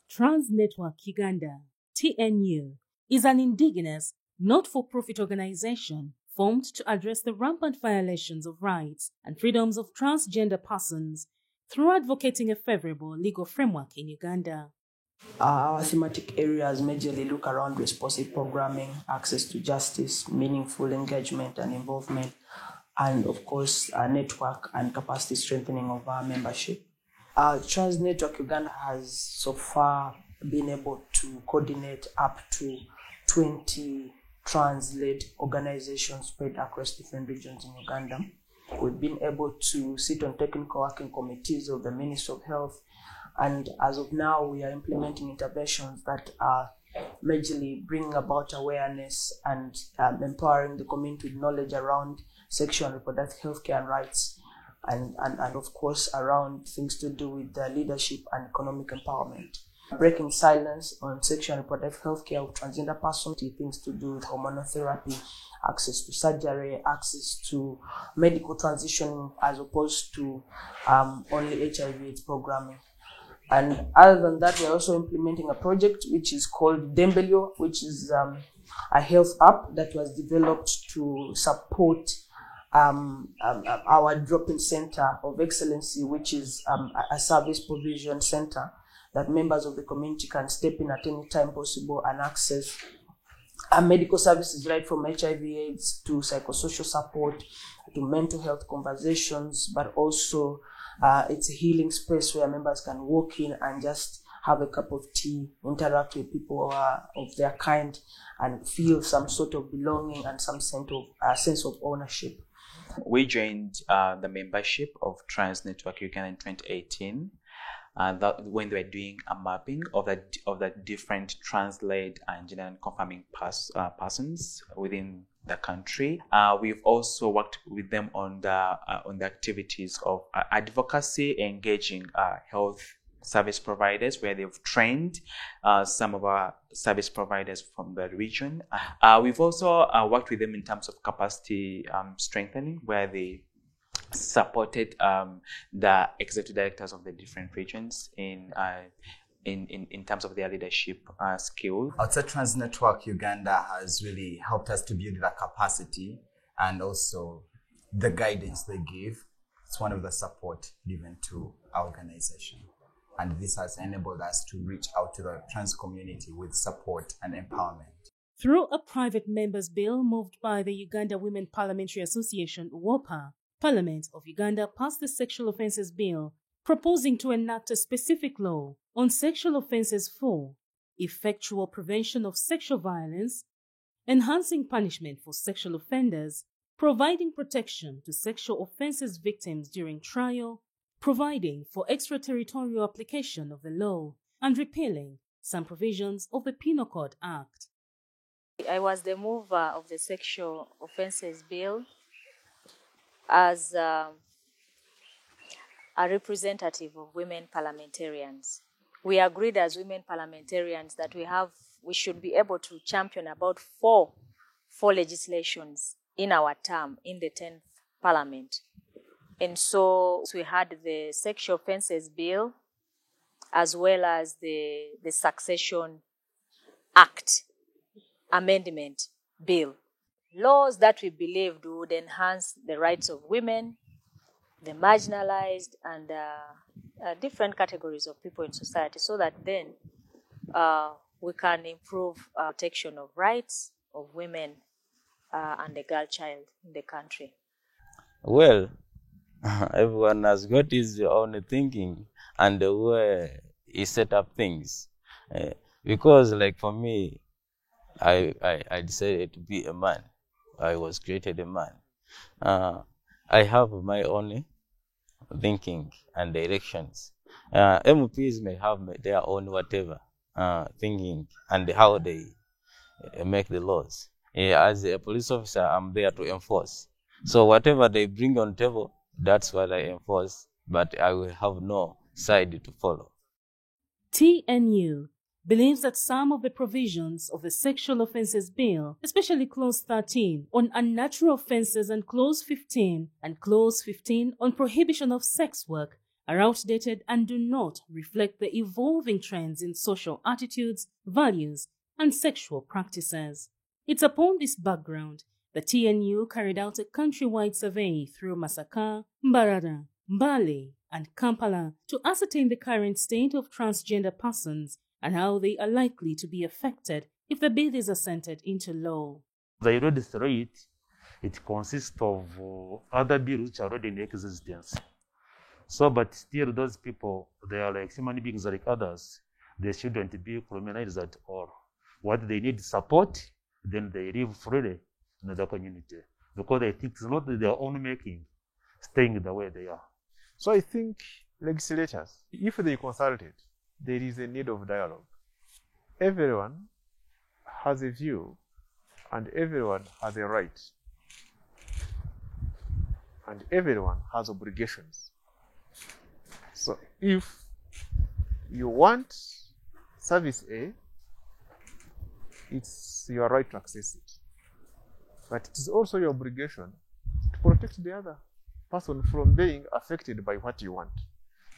Trans Network Uganda, TNU, is an indigenous, not-for-profit organization formed to address the rampant violations of rights and freedoms of transgender persons through advocating a favorable legal framework in Uganda. Our thematic areas majorly look around responsive programming, access to justice, meaningful engagement and involvement, and of course, network and capacity strengthening of our membership. Trans Network Uganda has so far been able to coordinate up to 20 trans-led organizations spread across different regions in Uganda. We've been able to sit on technical working committees of the Ministry of Health, and as of now, we are implementing interventions that are majorly bringing about awareness and empowering the community with knowledge around sexual and reproductive health care and rights, and of course around things to do with leadership and economic empowerment. Breaking silence on sexual and reproductive health care of transgender persons, things to do with hormonal therapy, access to surgery, access to medical transitioning as opposed to only HIV/AIDS programming. And other than that, we're also implementing a project which is called Dembelio, which is a health app that was developed to support our drop-in center of excellency, which is a service provision center that members of the community can step in at any time possible and access medical services right from HIV/AIDS to psychosocial support to mental health conversations, but also it's a healing space where members can walk in and just have a cup of tea, interact with people of their kind, and feel some sort of belonging and some sense of ownership. We joined the membership of Trans Network Uganda in 2018. When they were doing a mapping of the different trans-led and gender-confirming persons within the country. We've also worked with them on the activities of advocacy, engaging health service providers, where they've trained some of our service providers from the region. We've also worked with them in terms of capacity strengthening, where they supported the executive directors of the different regions in terms of their leadership skills. Outside Trans Network Uganda has really helped us to build the capacity and also the guidance they give. It's one of the support given to our organization. And this has enabled us to reach out to the trans community with support and empowerment. Through a private members' bill moved by the Uganda Women Parliamentary Association, WOPA, Parliament of Uganda passed the Sexual Offences Bill, proposing to enact a specific law on sexual offences for effectual prevention of sexual violence, enhancing punishment for sexual offenders, providing protection to sexual offences victims during trial, providing for extraterritorial application of the law, and repealing some provisions of the Penal Code Act. I was the mover of the Sexual Offences Bill as a representative of women parliamentarians. We agreed as women parliamentarians that we should be able to champion about four legislations in our term in the 10th Parliament. And so we had the Sexual Offences Bill as well as the Succession Act Amendment Bill. Laws that we believed would enhance the rights of women, the marginalized, and different categories of people in society, so that then we can improve protection of rights of women and the girl child in the country. Well, everyone has got his own thinking and the way he set up things. Because like for me, I decided to be a man. I was created a man. I have my own thinking and directions. MPs may have their own whatever thinking and how they make the laws. As a police officer, I'm there to enforce. So whatever they bring on table, that's what I enforce, but I will have no side to follow. TNU believes that some of the provisions of the Sexual Offences Bill, especially Clause 13 on unnatural offences and Clause 15 on prohibition of sex work, are outdated and do not reflect the evolving trends in social attitudes, values, and sexual practices. It's upon this background that TNU carried out a countrywide survey through Masaka, Mbarara, Mbale, and Kampala to ascertain the current state of transgender persons and how they are likely to be affected if the bill is assented into law. The eroded rate, it consists of other bills which are already in existence. So, but still those people, they are like human beings like others. They shouldn't be criminalized at all. What they need support, then they live freely in the community. Because I think it's not their own making, staying the way they are. So I think legislators, if they consulted, there is a need of dialogue. Everyone has a view and everyone has a right. And everyone has obligations. So if you want service A, it's your right to access it. But it is also your obligation to protect the other person from being affected by what you want.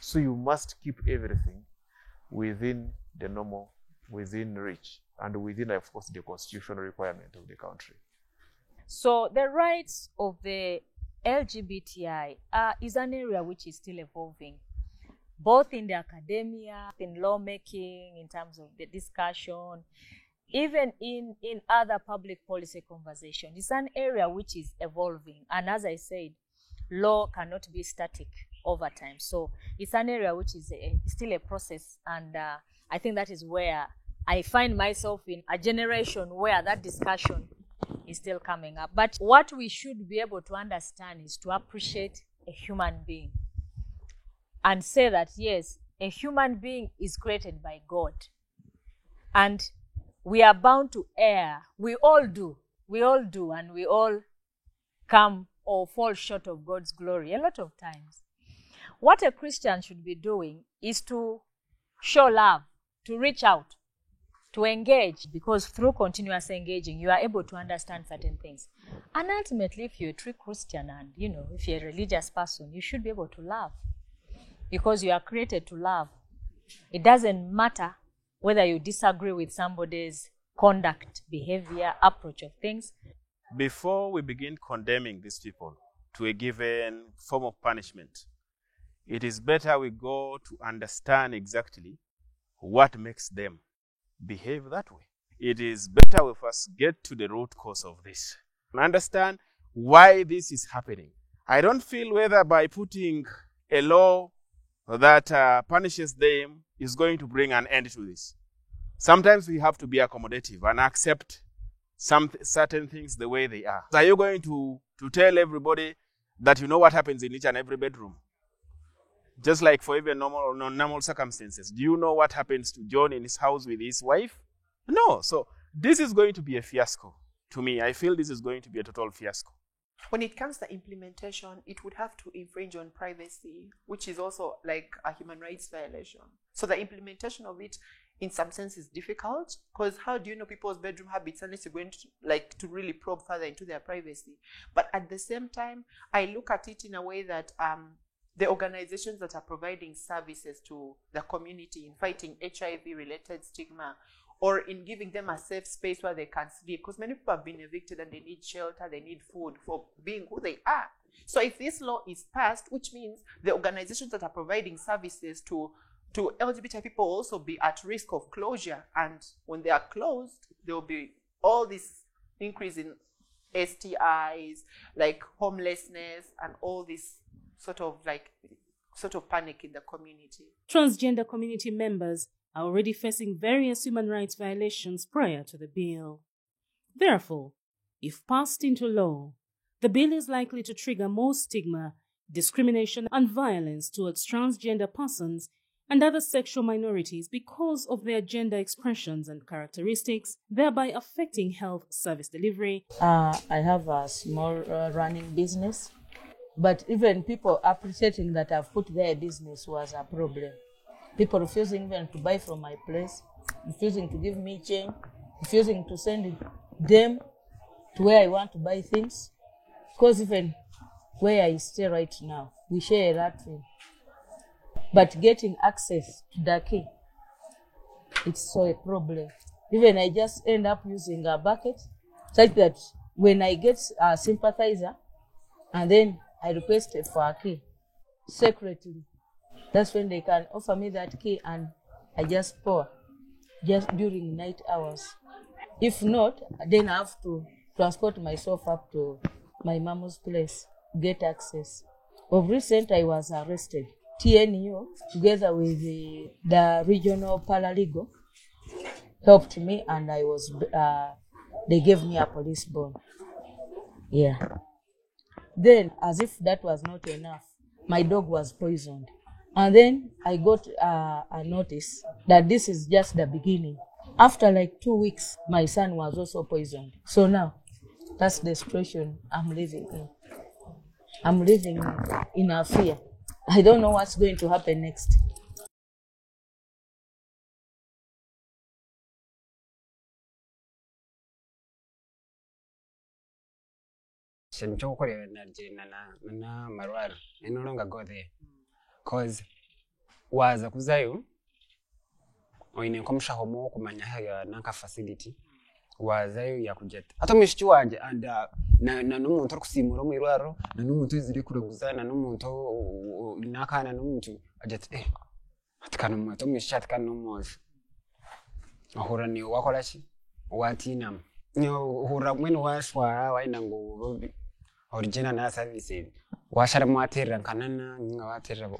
So you must keep everything within the normal, within reach, and within, of course, the constitutional requirement of the country. So the rights of the LGBTI is an area which is still evolving, both in the academia, in lawmaking, in terms of the discussion, even in other public policy conversations. It's an area which is evolving. And as I said, law cannot be static over time. So it's an area which is still a process. And I think that is where I find myself in a generation where that discussion is still coming up. But what we should be able to understand is to appreciate a human being and say that, yes, a human being is created by God. And we are bound to err. We all do. And we all come or fall short of God's glory a lot of times. What a Christian should be doing is to show love, to reach out, to engage, because through continuous engaging, you are able to understand certain things. And ultimately, if you're a true Christian and, if you're a religious person, you should be able to love, because you are created to love. It doesn't matter whether you disagree with somebody's conduct, behavior, approach of things. Before we begin condemning these people to a given form of punishment, it is better we go to understand exactly what makes them behave that way. It is better we first get to the root cause of this and understand why this is happening. I don't feel whether by putting a law that punishes them is going to bring an end to this. Sometimes we have to be accommodative and accept certain things the way they are. Are you going to tell everybody that you know what happens in each and every bedroom? Just like for even normal circumstances. Do you know what happens to John in his house with his wife? No. So this is going to be a fiasco. To me, I feel this is going to be a total fiasco. When it comes to implementation, it would have to infringe on privacy, which is also like a human rights violation. So the implementation of it, in some sense, is difficult, because how do you know people's bedroom habits unless you're going to really probe further into their privacy? But at the same time, I look at it in a way that the organizations that are providing services to the community in fighting HIV-related stigma, or in giving them a safe space where they can sleep, because many people have been evicted and they need shelter, they need food for being who they are. So if this law is passed, which means the organizations that are providing services to LGBT people will also be at risk of closure, and when they are closed, there will be all this increase in STIs, like homelessness, and all this sort of panic in the community. Transgender community members are already facing various human rights violations prior to the bill. Therefore, if passed into law, the bill is likely to trigger more stigma, discrimination, and violence towards transgender persons and other sexual minorities because of their gender expressions and characteristics, thereby affecting health service delivery. I have a small running business, but even people appreciating that I've put their business was a problem. People refusing even to buy from my place, refusing to give me change, refusing to send them to where I want to buy things. Because even where I stay right now, we share a latrine. But getting access to the key, it's so a problem. Even I just end up using a bucket, such that when I get a sympathizer, and then I requested for a key secretly, that's when they can offer me that key, and I just pour just during night hours. If not, then I have to transport myself up to my mama's place, get access. Of recent, I was arrested. TNU, together with the regional paralegal, helped me, and I was. They gave me a police bond. Yeah. Then, as if that was not enough, my dog was poisoned, and then I got a notice that this is just the beginning. After like 2 weeks, my son was also poisoned. So now, that's the situation I'm living in. I'm living in a fear. I don't know what's going to happen next. na marwaro I no longer go there cause waza kuzayo oine nkomushaho mo kumanya haya nanka facility wazayo ya kujeta hata mishiki wanje and na n'umuntu okusimura mu irwaro na n'umuntu ziri kureguza na n'umuntu nakana n'umuntu ajeta atikana mu mishiki atikana n'umuzi ahura ni wakorashi watinam nyo hura mwene washwa waina ngo original na services washara mwaterera kanana ninga waterera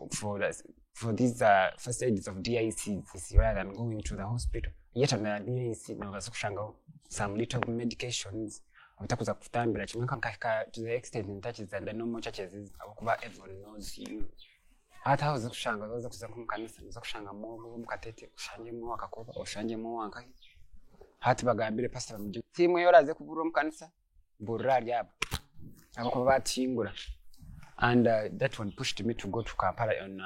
for these first aids of DIC rather than going to the hospital yet na DIC na vasokushanga some little medications utakuza kutambira chimwe kankafika to the extent that is the normal churches akuba everyone knows you hata uza kushanga uza kuza kumkanisa uza kushanga mu mukatete kushanje mu akakoba ushanje mu wanka hati bagambire pastor bamuje timwe yoraze kubura mukanisa burra ryabo abakuba batingura and that one pushed me to go to Kampala on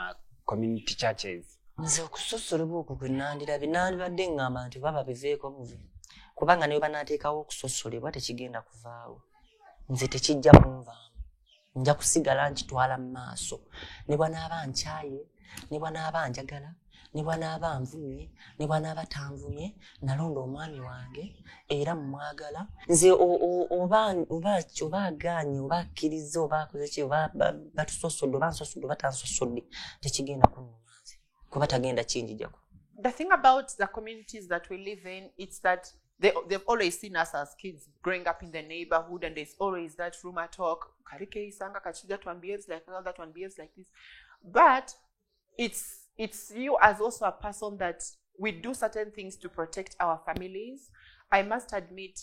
community churches. Nze okusosole buku kunandira binandi badde ngamba nti baba biveeko muvi kubanga ne banateekawo okusosolebwa tekigenda kuvaawo nze tekijja kunvaamu nja kusigala nkitwala mu maaso ne bwanaaba nkyaye ne bwanaaba njagala ne bwanaaba nvumye ne bwanaaba tanvumye nalonda omwami wange era mmwagala nze oba aganye oba akkiriza oba akoze ki oba batusosodde oba nsosodde oba tansosodde tekigenda kunnuma nze kuba tagenda kinjijjako. The thing about the communities that we live in, it's that they've always seen us as kids growing up in the neighborhood, and there's always that rumor talk. That one behaves like that one behaves like this. But it's you as also a person that we do certain things to protect our families. I must admit,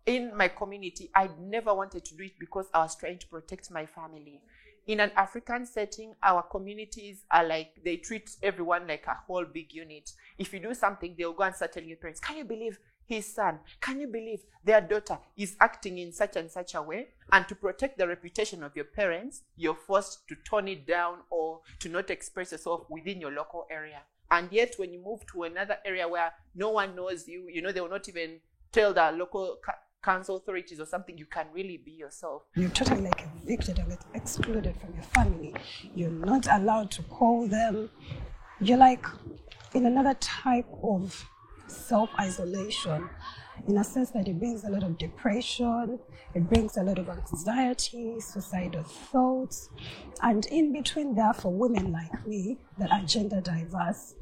in my community, I never wanted to do it because I was trying to protect my family. In an African setting, our communities are like, they treat everyone like a whole big unit. If you do something, they'll go and start telling your parents, can you believe his son? Can you believe their daughter is acting in such and such a way? And to protect the reputation of your parents, you're forced to tone it down or to not express yourself within your local area. And yet, when you move to another area where no one knows you, they will not even tell the local council authorities or something, you can really be yourself. You're totally like evicted and excluded from your family. You're not allowed to call them. You're like in another type of self-isolation, in a sense that it brings a lot of depression, it brings a lot of anxiety, suicidal thoughts, and in between there for women like me that are gender diverse,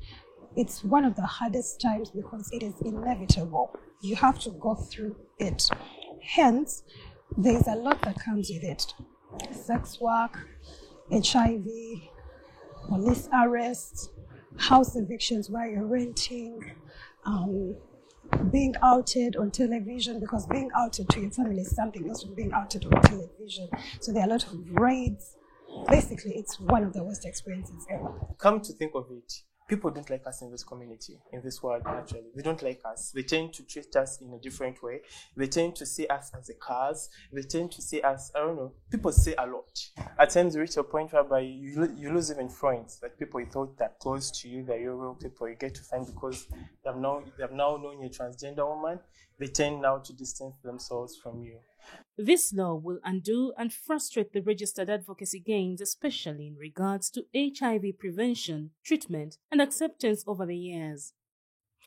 it's one of the hardest times because it is inevitable. You have to go through it. Hence, there's a lot that comes with it. Sex work, HIV, police arrests, house evictions where you're renting, being outed on television, because being outed to your family is something else from being outed on television. So there are a lot of raids. Basically, it's one of the worst experiences ever. Come to think of it, people don't like us in this community, in this world, actually. They don't like us. They tend to treat us in a different way. They tend to see us as a cars. They tend to see us, I don't know, people say a lot. At times you reach a point whereby you lose even friends, like people you thought that close to you, that you're real people, you get to find because they have now known you're a transgender woman. They tend now to distance themselves from you. This law will undo and frustrate the registered advocacy gains, especially in regards to HIV prevention, treatment, and acceptance over the years.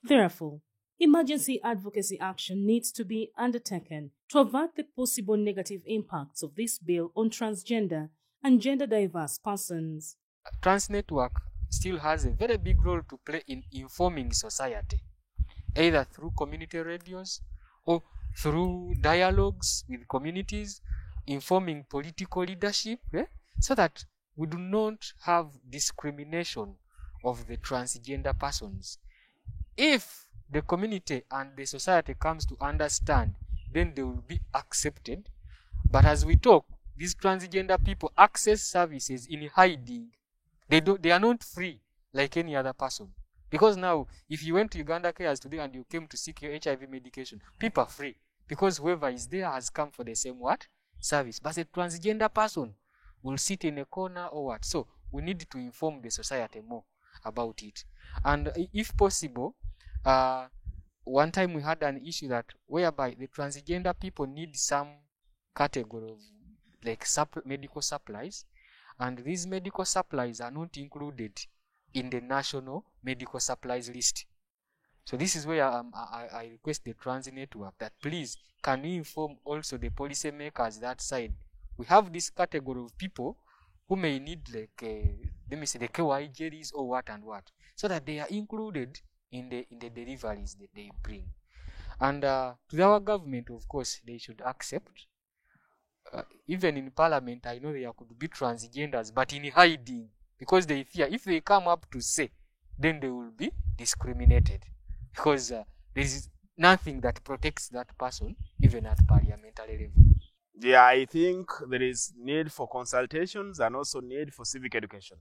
Therefore, emergency advocacy action needs to be undertaken to avert the possible negative impacts of this bill on transgender and gender-diverse persons. Trans Network still has a very big role to play in informing society, either through community radios or through dialogues with communities, informing political leadership, so that we do not have discrimination of the transgender persons. If the community and the society comes to understand, then they will be accepted. But as we talk, these transgender people access services in hiding. They are not free like any other person. Because now, if you went to Uganda Cares today and you came to seek your HIV medication, people are free. Because whoever is there has come for the same what? Service. But a transgender person will sit in a corner or what? So we need to inform the society more about it. And if possible, one time we had an issue that whereby the transgender people need some category of like medical supplies, and these medical supplies are not included in the national medical supplies list. So this is where I request the Trans Network that please, can you inform also the policy makers that side? We have this category of people who may need like, let me say the KY jellies or what and what, so that they are included in the deliveries that they bring. And to our government, of course, they should accept. Even in Parliament, I know there could be transgenders, but in hiding, because they fear if they come up to say, then they will be discriminated. Because there is nothing that protects that person, even at parliamentary level. Yeah, I think there is need for consultations and also need for civic education.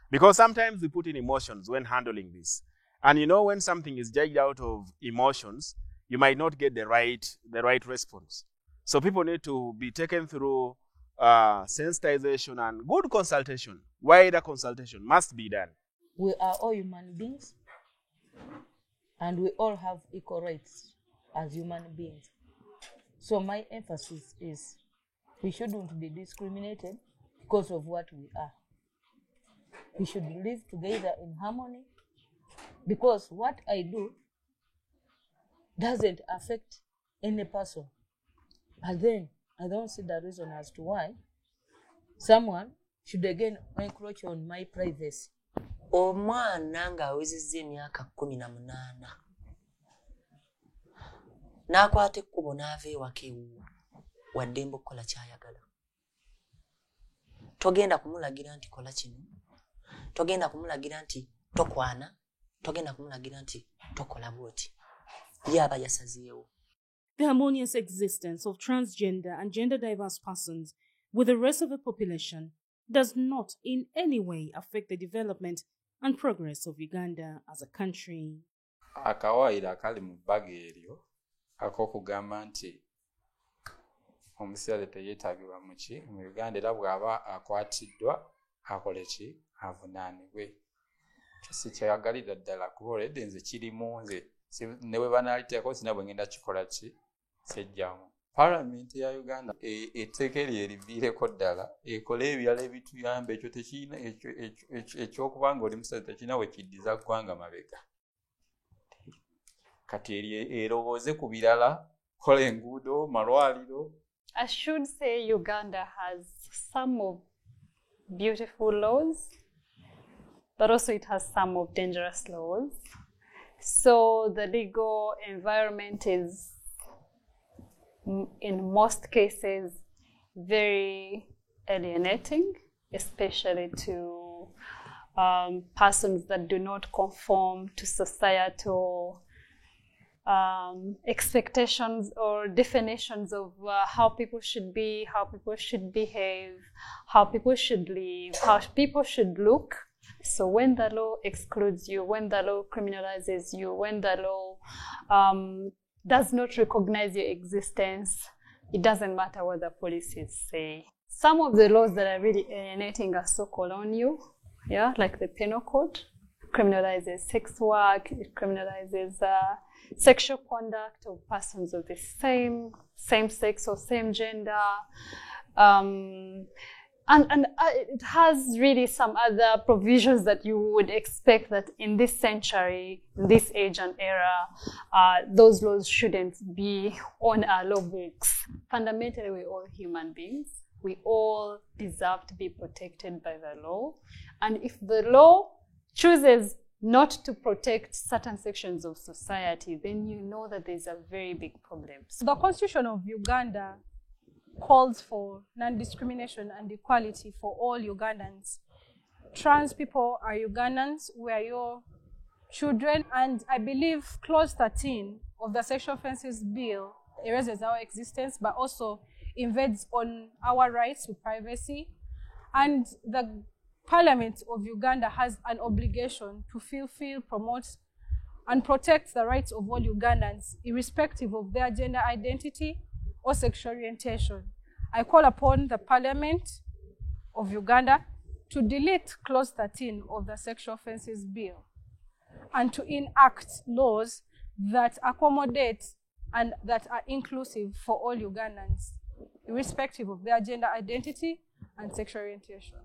Because sometimes we put in emotions when handling this. And you know, when something is judged out of emotions, you might not get the right response. So people need to be taken through sensitization and good consultation. Wider consultation must be done. We are all human beings, and we all have equal rights as human beings. So my emphasis is we shouldn't be discriminated because of what we are. We should live together in harmony, because what I do doesn't affect any person. But then I don't see the reason as to why someone should again encroach on my privacy. Omwana ng'awezezza emyaka 18 n'akwata ekkubo n'ava ewaka ewuwo waddembe okukola ky'ayagala. Togenda kumulagira nti kola kino, togenda kumulagira nti tokwana, togenda kumulagira nti tokola bwoti. Yaba yasazeewo. The harmonious existence of transgender and gender-diverse persons with the rest of the population does not in any way affect the development and progress of Uganda as a country. Akawaayira akali mu bbaga eryo ak'okugamba nti omusiyaze teyeetaagibwa mu Uganda era bw'aba akwatiddwa akole ki avunaanibwe. Si kyeyagalira ddala kuba olwedde nze kirimu nze ne bwe banaaliteekako sina bwe ngenda kikola ki sejjamu. Palamenti ya Uganda etteeka eryo eriviireko ddala ekole ebirala ebituyamba ekyo tekirina ekyokuba nga oli musaze tekirina we kiddiza ggwanga mabega. Kati erowooze ku birala, kola enguudo, malwaliro. I should say Uganda has some of beautiful laws, but also it has some of dangerous laws. So the legal environment is, in most cases, very alienating, especially to persons that do not conform to societal expectations or definitions of how people should be, how people should behave, how people should live, how people should look. So when the law excludes you, when the law criminalizes you, when the law does not recognize your existence, it doesn't matter what the policies say. Some of the laws that are really alienating are so colonial, yeah, like the penal code, criminalizes sex work, it criminalizes sexual conduct of persons of the same sex or same gender. And it has really some other provisions that you would expect that in this century, in this age and era, those laws shouldn't be on our law books. Fundamentally, we're all human beings. We all deserve to be protected by the law. And if the law chooses not to protect certain sections of society, then you know that there's a very big problem. The Constitution of Uganda calls for non-discrimination and equality for all Ugandans. Trans people are Ugandans, we are your children, and I believe Clause 13 of the Sexual Offences Bill erases our existence, but also invades on our rights to privacy. And the Parliament of Uganda has an obligation to fulfill, promote, and protect the rights of all Ugandans, irrespective of their gender identity or sexual orientation. I call upon the Parliament of Uganda to delete Clause 13 of the Sexual Offences Bill and to enact laws that accommodate and that are inclusive for all Ugandans, irrespective of their gender identity and sexual orientation.